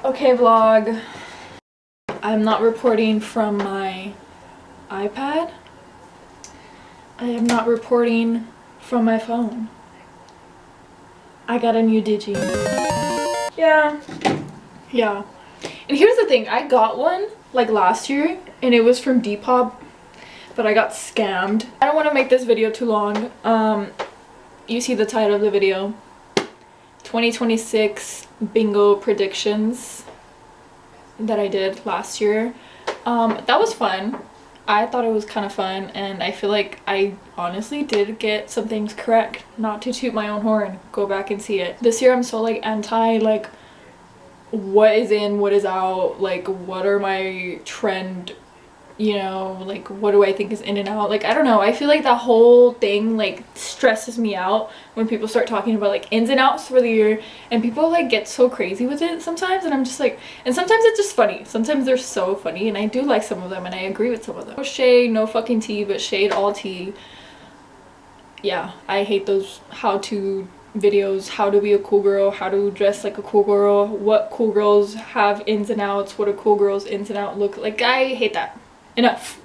Okay, vlog. I'm not reporting from my iPad. I am not reporting from my phone. I got a new Digi. Yeah. And here's the thing, I got one like last year and it was from Depop, but I got scammed. I don't want to make this video too long. You see the title of the video. 2026 bingo predictions that I did last year. That was fun. I thought it was kind of fun, and I feel like I honestly did get some things correct. Not to toot my own horn, go back and see it. This year I'm so like anti like what is in, what is out, like what are my trend, you know, like what do I think is in and out. Like I don't know, I feel like that whole thing like stresses me out when people start talking about like ins and outs for the year, and people like get so crazy with it sometimes, and I'm just like, and sometimes it's just funny, sometimes they're so funny, and I do like some of them and I agree with some of them. No shade, no fucking tea, but shade all tea. Yeah, I hate those how-to videos, how to be a cool girl, how to dress like a cool girl, what cool girls have ins and outs, what a cool girl's ins and out look like. I hate that. Enough.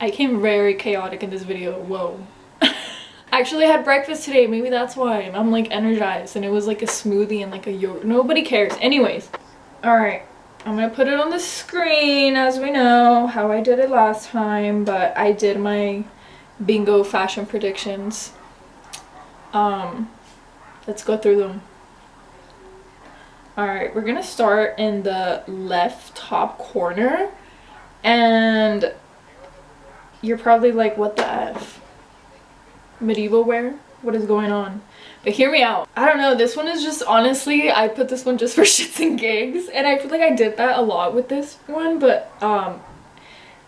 I came very chaotic in this video. Whoa. Actually, I had breakfast today, maybe that's why I'm like energized, and it was like a smoothie and like a yogurt. Nobody cares. Anyways, all right, I'm gonna put it on the screen as we know how I did it last time, but I did my bingo fashion predictions. Let's go through them. Alright, we're gonna start in the left top corner, and you're probably like, what the F? Medieval wear? What is going on? But hear me out. I don't know, this one is just, honestly, I put this one just for shits and gigs, and I feel like I did that a lot with this one, but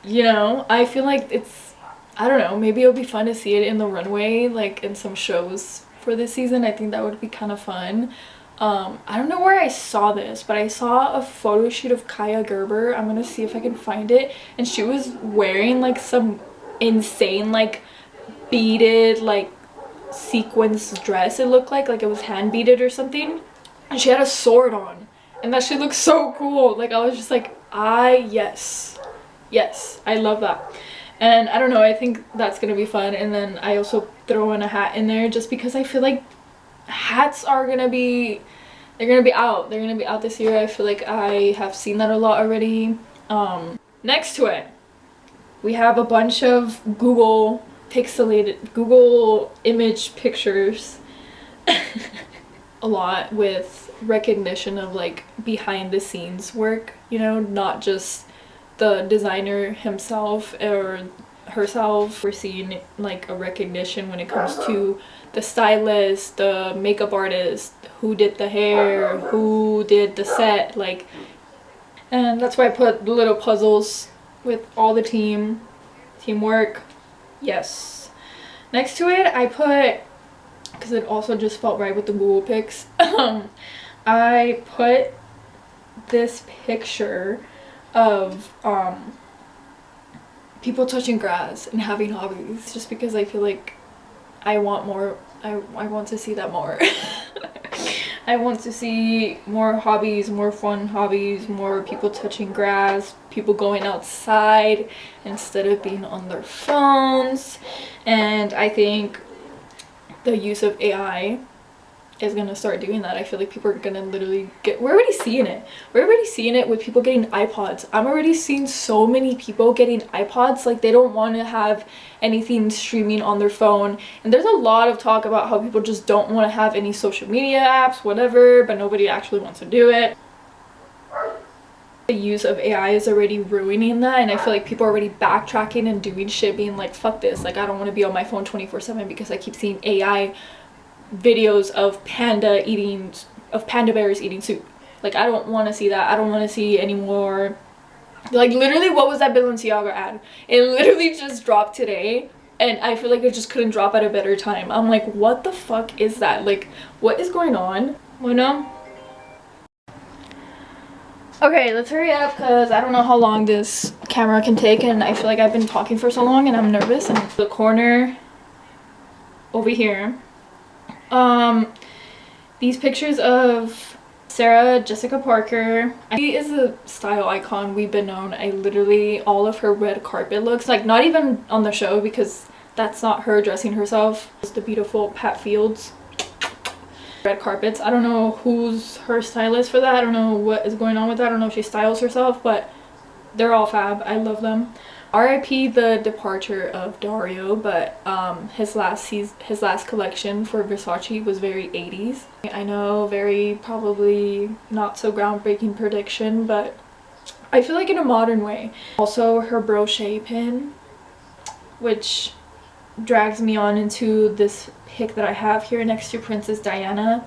you know, I feel like it's, I don't know, maybe it'll be fun to see it in the runway, like in some shows for this season. I think that would be kind of fun. I don't know where I saw this, but I saw a photo shoot of Kaya Gerber. I'm gonna see if I can find it, and she was wearing like some insane like beaded like sequins dress. It looked like it was hand beaded or something, and she had a sword on, and that shit looked so cool. Like I was just like, yes, I love that. And I don't know, I think that's gonna be fun. And then I also throw in a hat in there just because I feel like hats are gonna be, they're gonna be out this year. I feel like I have seen that a lot already. Next to it, we have a bunch of Google pixelated, Google image pictures. A lot with recognition of like behind the scenes work, you know, not just the designer himself or herself. We're seeing like a recognition when it comes to the stylist, the makeup artist, who did the hair, who did the set, like, and that's why I put the little puzzles with all the teamwork. Yes. Next to it, I put, because it also just felt right with the Google pics, I put this picture of people touching grass and having hobbies, just because I feel like I want more. I want to see that more. I want to see more hobbies, more fun hobbies, more people touching grass, people going outside instead of being on their phones. And I think the use of AI is gonna start doing that. I feel like people are gonna literally get, we're already seeing it with people getting iPods. I'm already seeing so many people getting iPods, like they don't want to have anything streaming on their phone. And there's a lot of talk about how people just don't want to have any social media apps, whatever, but nobody actually wants to do it. The use of AI is already ruining that, and I feel like people are already backtracking and doing shit, being like, fuck this, like I don't want to be on my phone 24/7 because I keep seeing AI videos of panda bears eating soup. Like I don't want to see that. I don't want to see any more. Like literally, what was that Balenciaga ad? It literally just dropped today, and I feel like it just couldn't drop at a better time. I'm like, what the fuck is that? Like, what is going on? Bueno. Okay, let's hurry up because I don't know how long this camera can take, and I feel like I've been talking for so long and I'm nervous. And the corner over here, these pictures of Sarah Jessica Parker. She is a style icon. We've been known. I literally, all of her red carpet looks, like not even on the show because that's not her dressing herself. It's the beautiful Pat Fields red carpets. I don't know who's her stylist for that. I don't know what is going on with that. I don't know if she styles herself, but they're all fab. I love them. RIP the departure of Dario, but his last collection for Versace was very 80s. I know, very probably not so groundbreaking prediction, but I feel like in a modern way. Also her brochet pin, which drags me on into this pic that I have here next to Princess Diana.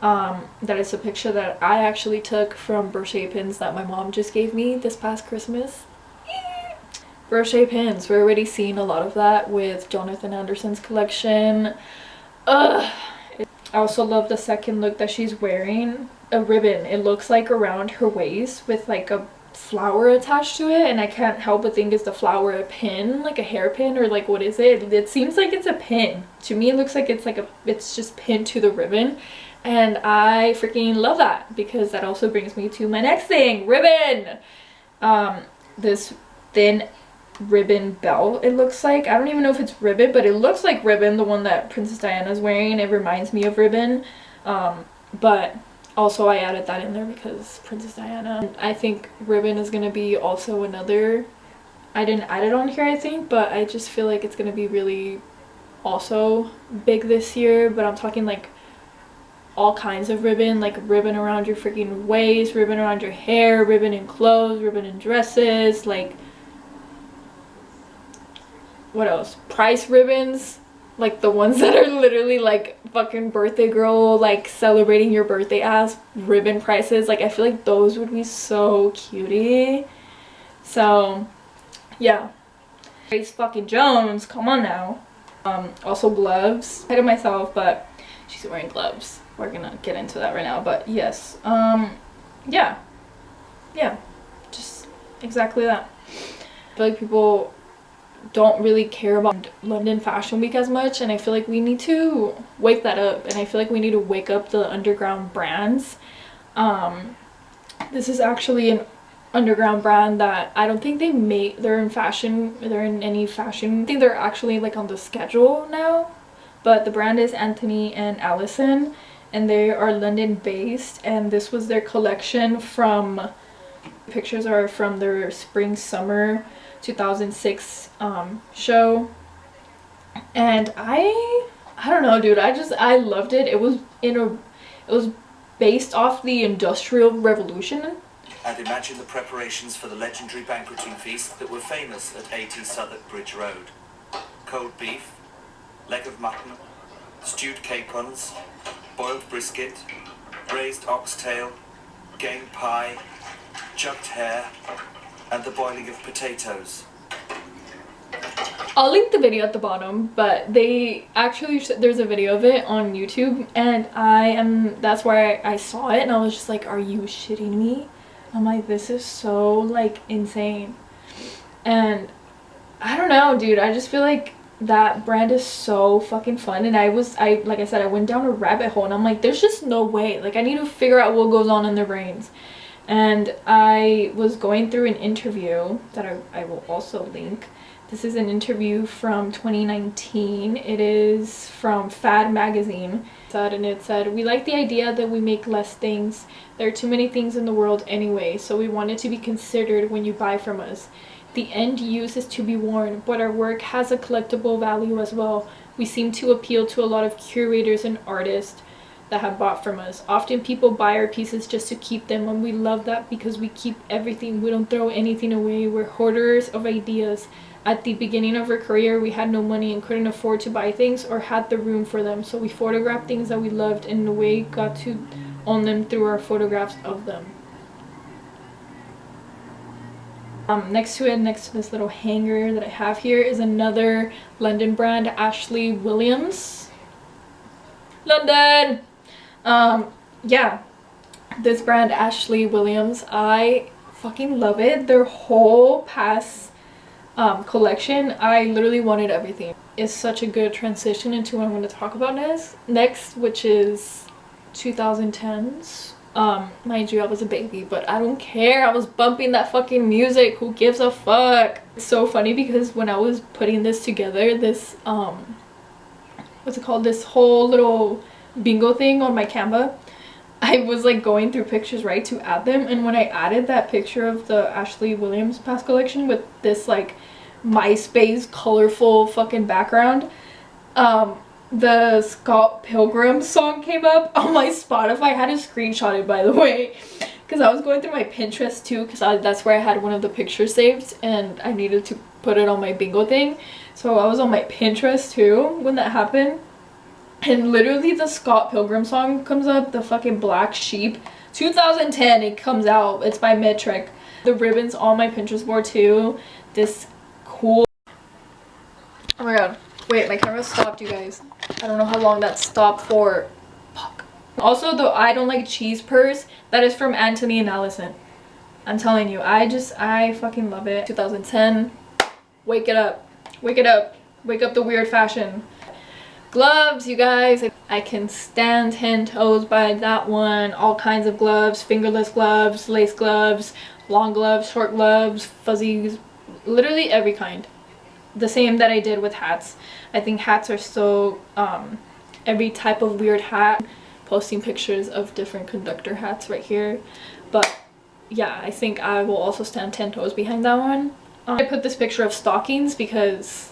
That is a picture that I actually took from brochet pins that my mom just gave me this past Christmas. Brochet pins, we're already seeing a lot of that with Jonathan Anderson's collection. Ugh. I also love the second look that she's wearing. A ribbon, it looks like around her waist with like a flower attached to it, and I can't help but think is the flower a pin, like a hairpin, or like what is it? It seems like it's a pin. To me it looks like it's like it's just pinned to the ribbon, and I freaking love that because that also brings me to my next thing, ribbon. This thin ribbon belt, it looks like. I don't even know if it's ribbon, but it looks like ribbon, the one that Princess Diana's wearing. It reminds me of ribbon, but also I added that in there because Princess Diana. I think ribbon is gonna be also another, I didn't add it on here I think, but I just feel like it's gonna be really also big this year. But I'm talking like all kinds of ribbon, like ribbon around your freaking waist, ribbon around your hair, ribbon in clothes, ribbon in dresses, like what else? Price ribbons, like the ones that are literally like fucking birthday girl, like celebrating your birthday ass ribbon prices. Like I feel like those would be so cutie. So yeah, Grace fucking Jones, come on now. Also gloves. I did myself, but she's wearing gloves. We're gonna get into that right now, but yes, yeah, just exactly that. I feel like people don't really care about London Fashion Week as much, and I feel like we need to wake that up, and I feel like we need to wake up the underground brands. This is actually an underground brand that I don't think they're in any fashion. I think they're actually like on the schedule now, but the brand is Anthony and Allison, and they are London based, and this was their collection from, pictures are from their spring summer 2006 show, and I don't know, dude, I loved it. It was based off the Industrial Revolution. And imagine the preparations for the legendary banqueting feast that were famous at 80 Southwark Bridge Road. Cold beef, leg of mutton, stewed capons, boiled brisket, braised oxtail, game pie, jugged hare, and the boiling of potatoes. I'll link the video at the bottom, but they actually, there's a video of it on YouTube, and that's where I saw it, and I was just like, are you shitting me? I'm like, this is so like insane. And I don't know, dude, I just feel like that brand is so fucking fun, and like I said, I went down a rabbit hole, and I'm like, there's just no way, like I need to figure out what goes on in their brains. And I was going through an interview that I will also link. This is an interview from 2019. It is from Fad Magazine. And it said, we like the idea that we make less things. There are too many things in the world anyway, so we want it to be considered when you buy from us. The end use is to be worn, but our work has a collectible value as well. We seem to appeal to a lot of curators and artists that have bought from us. Often people buy our pieces just to keep them, and we love that because we keep everything. We don't throw anything away. We're hoarders of ideas. At the beginning of our career, we had no money and couldn't afford to buy things or had the room for them, so we photographed things that we loved and in a way got to own them through our photographs of them. Next to this little hanger that I have here is another London brand, Ashley Williams. London! Yeah, this brand, Ashley Williams, I fucking love it. Their whole past collection, I literally wanted everything. It's such a good transition into what I'm going to talk about next, which is 2010s Mind you, I was a baby, but I don't care. I was bumping that fucking music. Who gives a fuck? It's so funny because when I was putting this together, this what's it called, this whole little bingo thing on my Canva, I was like going through pictures, right, to add them, and when I added that picture of the Ashley Williams past collection with this like MySpace colorful fucking background, the Scott Pilgrim song came up on my Spotify. I had to screenshot it, by the way, because I was going through my Pinterest too, because that's where I had one of the pictures saved and I needed to put it on my bingo thing. So I was on my Pinterest too when that happened, and literally the Scott Pilgrim song comes up, the fucking Black Sheep 2010, it comes out. It's by Metric. The ribbons on my Pinterest board too. This cool, oh my god, wait, my camera stopped, you guys. I don't know how long that stopped for. Fuck. Also, the I Don't Like Cheese purse, that is from Anthony and Allison. I'm telling you, I fucking love it. 2010. Wake it up. Wake it up. Wake up the weird fashion. Gloves, you guys. I can stand 10 toes by that one. All kinds of gloves. Fingerless gloves, lace gloves, long gloves, short gloves, fuzzies. Literally every kind. The same that I did with hats. I think hats are so every type of weird hat. Posting pictures of different conductor hats right here, but yeah, I think I will also stand 10 toes behind that one. I put this picture of stockings because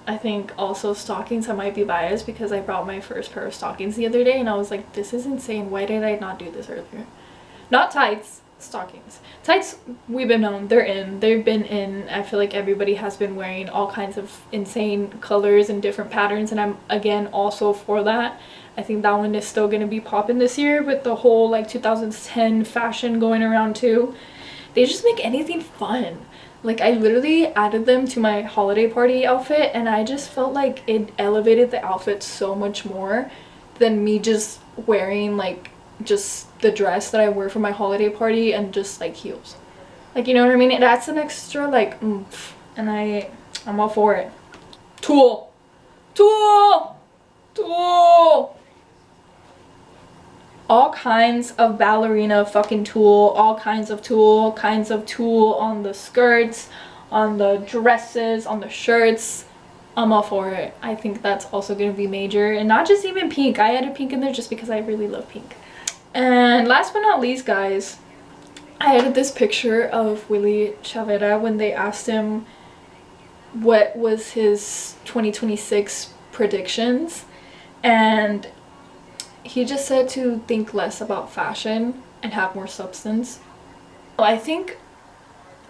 I think also stockings, I might be biased because I brought my first pair of stockings the other day and I was like, this is insane, why did I not do this earlier? Not tights, stockings. Tights, we've been known, they've been in. I feel like everybody has been wearing all kinds of insane colors and different patterns, and I'm again also for that. I think that one is still going to be popping this year with the whole like 2010 fashion going around too. They just make anything fun. Like I literally added them to my holiday party outfit and I just felt like it elevated the outfit so much more than me just wearing like just the dress that I wear for my holiday party and just like heels. Like, you know what I mean? It adds an extra like oomph, and I'm all for it. Tulle. All kinds of ballerina fucking tulle, all kinds of tulle on the skirts, on the dresses, on the shirts. I'm all for it. I think that's also going to be major, and not just even pink. I added pink in there just because I really love pink. And last but not least, guys, I added this picture of Willy Chavera when they asked him what was his 2026 predictions, and he just said to think less about fashion and have more substance. I think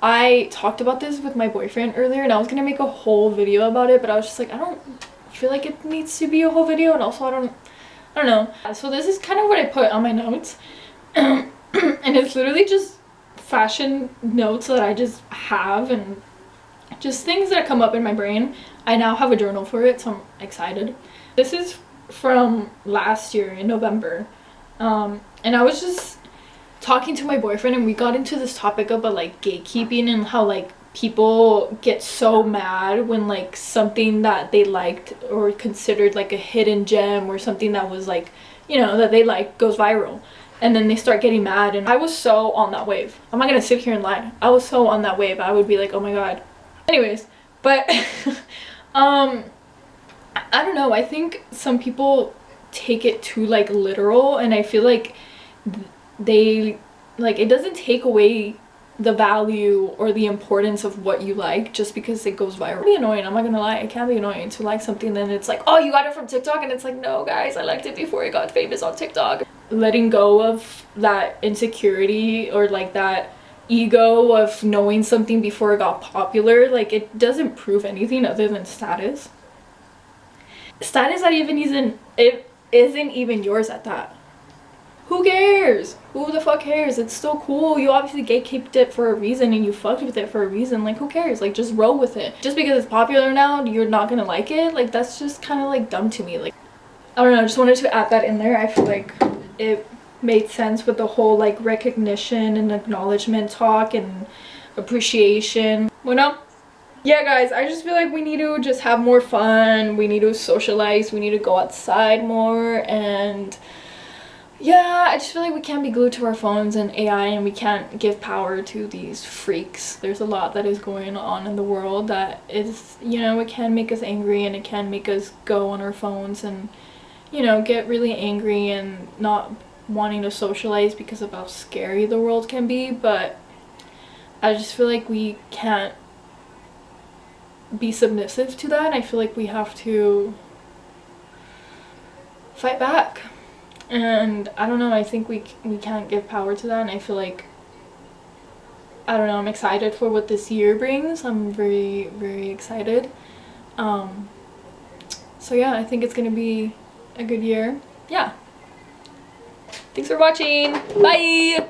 I talked about this with my boyfriend earlier and I was gonna make a whole video about it, but I was just like, I don't feel like it needs to be a whole video, and also I don't know. So this is kind of what I put on my notes and it's literally just fashion notes that I just have and just things that come up in my brain. I now have a journal for it, so I'm excited. This is from last year in November, and I was just talking to my boyfriend and we got into this topic about like gatekeeping and how like people get so mad when like something that they liked or considered like a hidden gem or something that was like, you know, that they like goes viral, and then they start getting mad. And I was so on that wave. I'm not gonna sit here and lie, I was so on that wave. I would be like, oh my god. Anyways, but I don't know, I think some people take it too like literal, and I feel like they like, it doesn't take away the value or the importance of what you like just because it goes viral. It can be annoying, I'm not gonna lie. It can be annoying to like something then it's like, oh, you got it from TikTok, and it's like, no guys, I liked it before it got famous on TikTok. Letting go of that insecurity or like that ego of knowing something before it got popular, like it doesn't prove anything other than status that it isn't even yours at that. Who cares? Who the fuck cares? It's still cool. You obviously gatekeeped it for a reason and you fucked with it for a reason. Like, who cares? Like, just roll with it. Just because it's popular now, you're not gonna like it? Like, that's just kind of like dumb to me. Like, I don't know, I just wanted to add that in there. I feel like it made sense with the whole like recognition and acknowledgement talk and appreciation. Bueno, yeah guys, I just feel like we need to just have more fun. We need to socialize. We need to go outside more and Yeah, I just feel like we can't be glued to our phones and AI, and we can't give power to these freaks. There's a lot that is going on in the world that is, you know, it can make us angry, and it can make us go on our phones and, you know, get really angry and not wanting to socialize because of how scary the world can be. But I just feel like we can't be submissive to that. I feel like we have to fight back. And I don't know, I think we can't give power to that, and I feel like, I don't know, I'm excited for what this year brings. I'm very, very excited. So yeah, I think it's gonna be a good year. Yeah. Thanks for watching. Bye!